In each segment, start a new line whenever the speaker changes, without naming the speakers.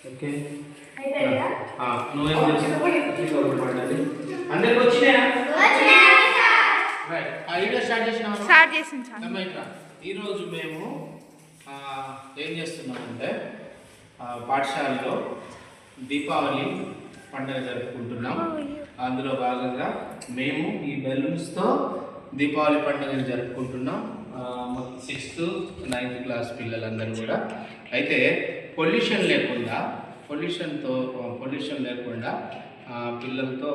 Okay నువ్వేం చేస్తావు పడాలి అందరికి వచ్చినాయా రైట్ ఆ వీడియో స్టార్ట్ చేసినా ఈరోజు మేము ఏం చేస్తున్నామంటే పాఠశాలలో దీపావళి పండుగ జరుపుకుంటున్నాం. అందులో భాగంగా మేము ఈ బెలూన్స్తో దీపావళి పండుగను జరుపుకుంటున్నాం. 6th 9th క్లాస్ పిల్లలందరూ కూడా. అయితే పొల్యూషన్ లేకుండా పిల్లలతో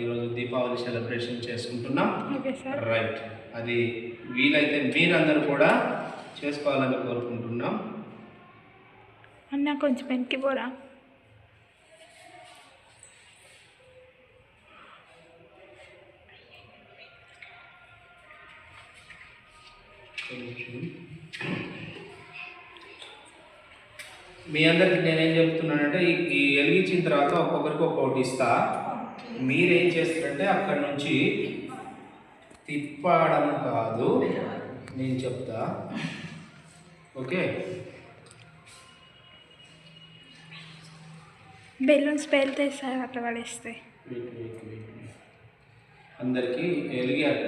ఈరోజు దీపావళి సెలబ్రేషన్ చేసుకుంటున్నాం. రైట్, అది వీలైతే మీరందరూ కూడా చేసుకోవాలని కోరుకుంటున్నాం.
అన్న కొంచెం వెనక్కి పోరా.
మీ అందరికి నేనేం చెప్తున్నానంటే ఈ వెలిగించిన తర్వాత ఒక్కొక్కరికి ఒక్కొక్కటి ఇస్తా. మీరేం చేస్తారంటే అక్కడ నుంచి తిప్పడం కాదు, నేను చెప్తా. ఓకే,
బెలూన్స్ పేలితే సార్ అట్లా పడేస్తాయి.
అందరికీ వెలిగాక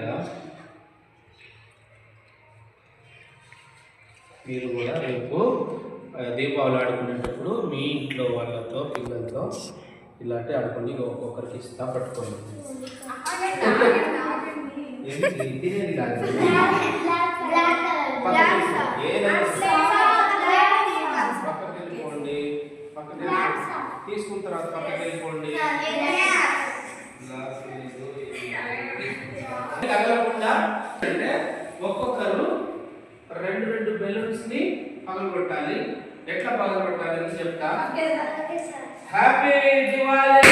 మీరు కూడా రేపు దీపావళి ఆడుకునేటప్పుడు మీ ఇంట్లో వాళ్ళతో పిల్లలతో ఇలాంటి ఆడుకోండి. ఒక్కొక్కరికి ఇస్తా, పట్టుకోండి. పక్కకి వెళ్ళిపోండి. తీసుకున్న తర్వాత పక్కకి వెళ్ళిపోండి. తగలకుండా అంటే ఒక్కొక్కరు 2 బెలూన్స్ ని పగలగొట్టాలి. ఎట్లా పగలగొట్టాలని చెప్తా. హ్యాపీ దివాళీ.